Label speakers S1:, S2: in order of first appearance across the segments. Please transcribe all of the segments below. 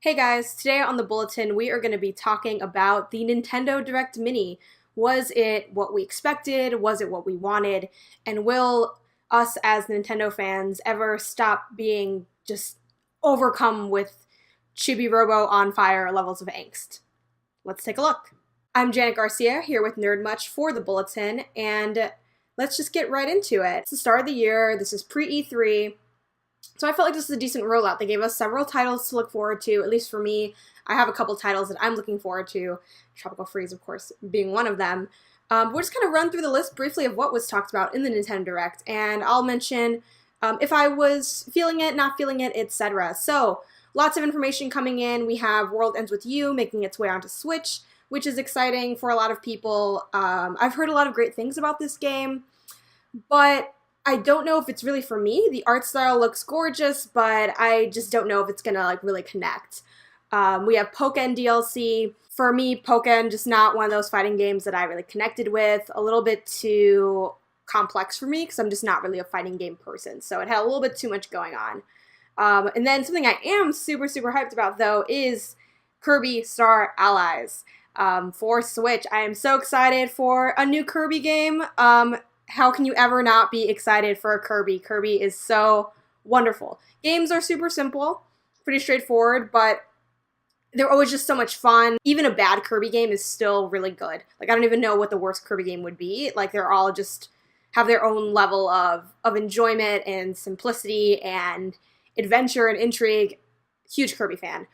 S1: Hey guys, today on the Bulletin we are going to be talking about the Nintendo Direct Mini. Was it what we expected? Was it what we wanted? And will us as Nintendo fans ever stop being just overcome with Chibi Robo on fire levels of angst? Let's take a look. I'm Janet Garcia here with Nerd Much for the Bulletin, and let's just get right into it. It's the start of the year, this is pre-E3. So I felt like this was a decent rollout. They gave us several titles to look forward to, at least for me. I have a couple titles that I'm looking forward to, Tropical Freeze, of course, being one of them. We'll just kind of run through the list briefly of what was talked about in the Nintendo Direct, and I'll mention if I was feeling it, not feeling it, etc. So, lots of information coming in. We have World Ends With You making its way onto Switch, which is exciting for a lot of people. I've heard a lot of great things about this game, but I don't know if it's really for me. The art style looks gorgeous, but I just don't know if it's gonna really connect. We have Pokken DLC. For me, Pokken just not one of those fighting games that I really connected with. A little bit too complex for me because I'm just not really a fighting game person. So it had a little bit too much going on. And then something I am super hyped about though is Kirby Star Allies for Switch. I am so excited for a new Kirby game. How can you ever not be excited for a Kirby? Kirby is so wonderful. Games are super simple, pretty straightforward, but they're always just so much fun. Even a bad Kirby game is still really good. Like, I don't even know what the worst Kirby game would be. Like, they're all just have their own level of enjoyment and simplicity and adventure and intrigue. Huge Kirby fan.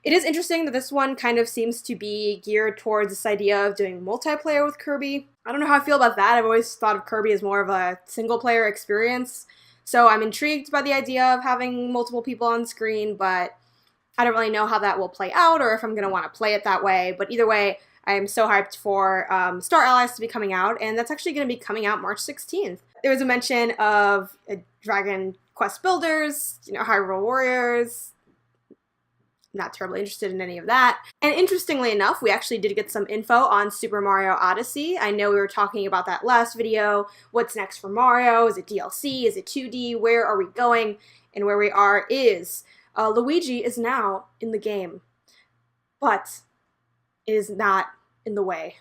S1: It is interesting that this one kind of seems to be geared towards this idea of doing multiplayer with Kirby. I don't know how I feel about that. I've always thought of Kirby as more of a single-player experience. So I'm intrigued by the idea of having multiple people on screen, but I don't really know how that will play out or if I'm going to want to play it that way. But either way, I am so hyped for Star Allies to be coming out, and that's actually going to be coming out March 16th. There was a mention of Dragon Quest Builders, Hyrule Warriors. Not terribly interested in any of that. And interestingly enough, we actually did get some info on Super Mario Odyssey. I know we were talking about that last video. What's next for Mario? Is it DLC? Is it 2D? Where are we going? And where we are is Luigi is now in the game, but it is not in the way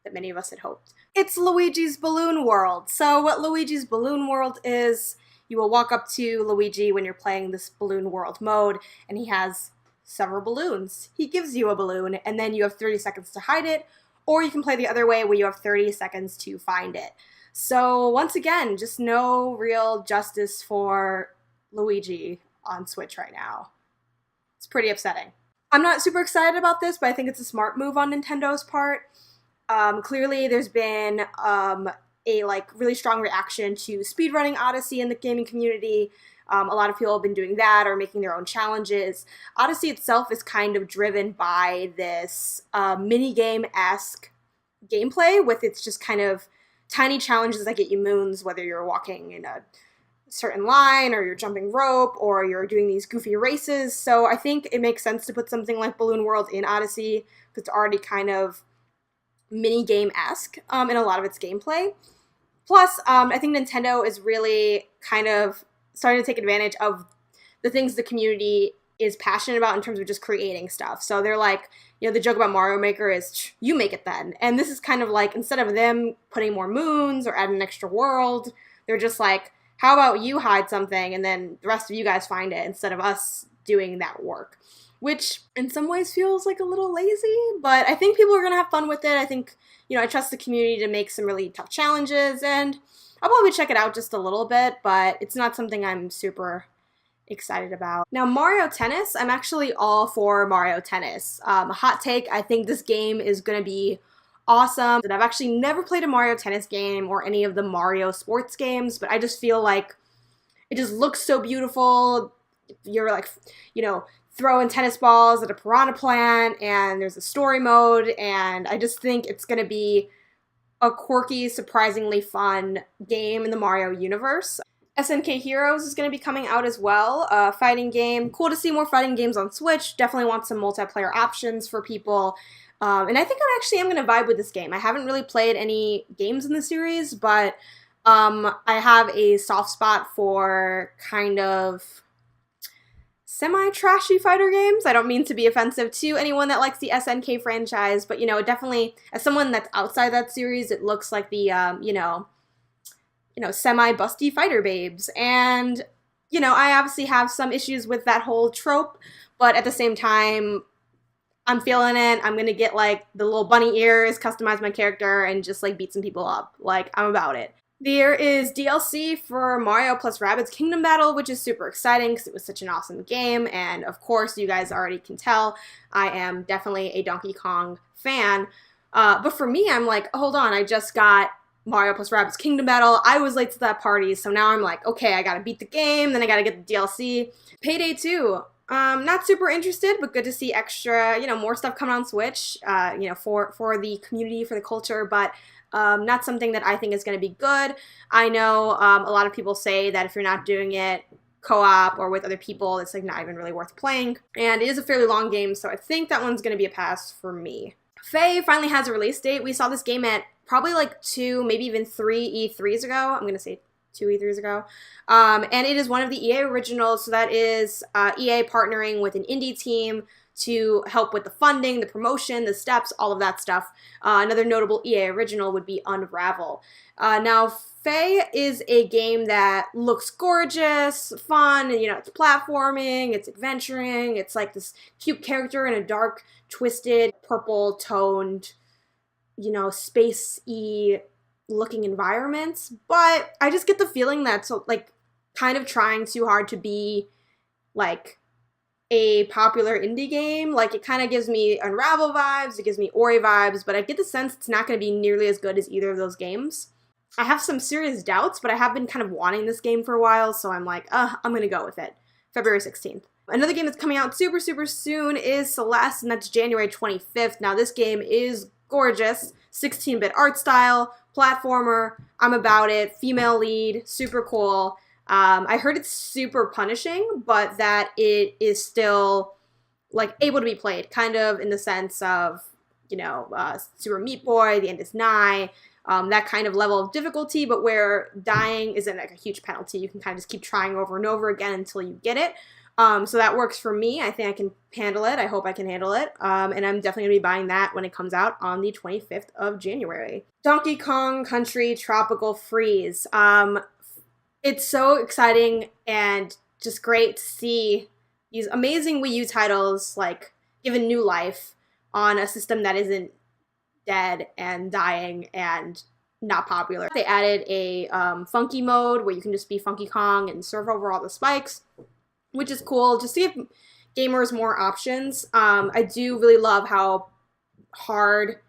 S1: that many of us had hoped. It's Luigi's Balloon World. So what Luigi's Balloon World is, you will walk up to Luigi when you're playing this Balloon World mode, and he has several balloons. He gives you a balloon, and then you have 30 seconds to hide it, or you can play the other way where you have 30 seconds to find it. So once again, just no real justice for Luigi on Switch right now. It's pretty upsetting. I'm not super excited about this, but I think it's a smart move on Nintendo's part. Clearly, there's been a really strong reaction to speedrunning Odyssey in the gaming community. A lot of people have been doing that or making their own challenges. Odyssey itself is kind of driven by this mini-game-esque gameplay with its just kind of tiny challenges that get you moons, whether you're walking in a certain line or you're jumping rope or you're doing these goofy races. So I think it makes sense to put something like Balloon World in Odyssey because it's already kind of mini-game-esque in a lot of its gameplay. Plus, I think Nintendo is really kind of starting to take advantage of the things the community is passionate about in terms of just creating stuff. So they're like, the joke about Mario Maker is, you make it then. And this is kind of like, instead of them putting more moons or adding an extra world, they're just like, how about you hide something and then the rest of you guys find it instead of us doing that work. Which in some ways feels like a little lazy, but I think people are going to have fun with it. I think, I trust the community to make some really tough challenges, and I'll probably check it out just a little bit, but it's not something I'm super excited about. Now, Mario Tennis, I'm actually all for Mario Tennis. Hot take, I think this game is going to be awesome. And I've actually never played a Mario Tennis game or any of the Mario sports games, but I just feel like it just looks so beautiful. You're like, throwing tennis balls at a piranha plant, and there's a story mode, and I just think it's going to be a quirky, surprisingly fun game in the Mario universe. SNK Heroes is going to be coming out as well, a fighting game. Cool to see more fighting games on Switch. Definitely want some multiplayer options for people. And I think I am going to vibe with this game. I haven't really played any games in the series, but I have a soft spot for kind of semi-trashy fighter games. I don't mean to be offensive to anyone that likes the SNK franchise, but, it definitely, as someone that's outside that series, it looks like the, semi-busty fighter babes. And, I obviously have some issues with that whole trope, but at the same time, I'm feeling it. I'm gonna get, like, the little bunny ears, customize my character, and just, like, beat some people up. Like, I'm about it. There is DLC for Mario plus Rabbids Kingdom Battle, which is super exciting because it was such an awesome game, and of course, you guys already can tell, I am definitely a Donkey Kong fan. But for me, I'm like, hold on, I just got Mario plus Rabbids Kingdom Battle. I was late to that party, so now I'm like, okay, I gotta beat the game, then I gotta get the DLC. Payday 2. Not super interested, but good to see extra, more stuff coming on Switch, for the community, for the culture, but not something that I think is going to be good. I know a lot of people say that if you're not doing it co-op or with other people, it's like not even really worth playing. And it is a fairly long game, so I think that one's going to be a pass for me. Faye finally has a release date. We saw this game at probably like 2, maybe even 3 E3s ago. I'm going to say 2 E3s ago. And it is one of the EA originals, so that is EA partnering with an indie team to help with the funding, the promotion, the steps, all of that stuff. Another notable EA original would be Unravel. Now, Faye is a game that looks gorgeous, fun, and, it's platforming, it's adventuring, it's like this cute character in a dark, twisted, purple-toned, space-y looking environment. But I just get the feeling that's, like, kind of trying too hard to be, like, a popular indie game. Like, it kind of gives me Unravel vibes, it gives me Ori vibes, but I get the sense it's not going to be nearly as good as either of those games. I have some serious doubts, but I have been kind of wanting this game for a while, so I'm like, I'm going to go with it. February 16th. Another game that's coming out super, super soon is Celeste, and that's January 25th. Now, this game is gorgeous. 16-bit art style, platformer, I'm about it, female lead, super cool. I heard it's super punishing, but that it is still, like, able to be played, kind of in the sense of, Super Meat Boy, The End is Nigh, that kind of level of difficulty, but where dying isn't, like, a huge penalty. You can kind of just keep trying over and over again until you get it. So that works for me. I think I can handle it. I hope I can handle it. And I'm definitely going to be buying that when it comes out on the 25th of January. Donkey Kong Country Tropical Freeze. It's so exciting and just great to see these amazing Wii U titles, like, given new life on a system that isn't dead and dying and not popular. They added a funky mode where you can just be Funky Kong and surf over all the spikes, which is cool, just to give gamers more options. I do really love how hard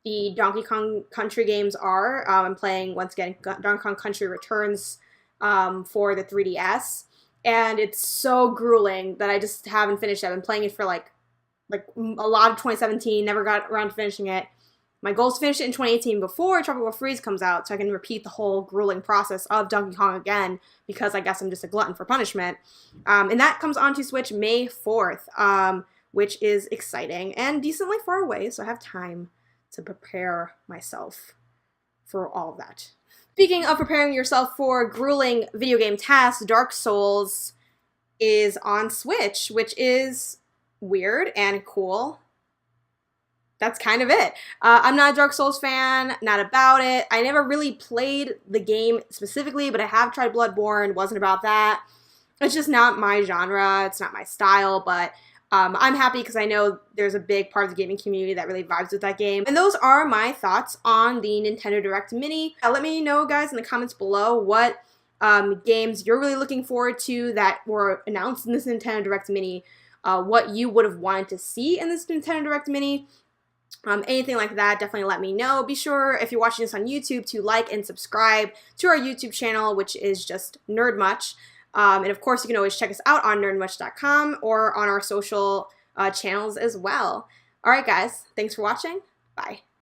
S1: the Donkey Kong Country games are. I'm playing, once again, Donkey Kong Country Returns for the 3DS, and it's so grueling that I just haven't finished it. I've been playing it for like a lot of 2017, never got around to finishing it. My goal is to finish it in 2018 before Tropical Freeze comes out, so I can repeat the whole grueling process of Donkey Kong again, because I guess I'm just a glutton for punishment. And that comes onto Switch May 4th, which is exciting and decently far away, so I have time to prepare myself for all of that. Speaking of preparing yourself for grueling video game tasks, Dark Souls is on Switch, which is weird and cool. That's kind of it. I'm not a Dark Souls fan, not about it. I never really played the game specifically, but I have tried Bloodborne, wasn't about that. It's just not my genre, it's not my style, but I'm happy because I know there's a big part of the gaming community that really vibes with that game. And those are my thoughts on the Nintendo Direct Mini. Let me know, guys, in the comments below what games you're really looking forward to that were announced in this Nintendo Direct Mini, what you would have wanted to see in this Nintendo Direct Mini. Anything like that, definitely let me know. Be sure, if you're watching this on YouTube, to like and subscribe to our YouTube channel, which is just NerdMuch. And of course, you can always check us out on nerdmuch.com or on our social channels as well. All right, guys, thanks for watching. Bye.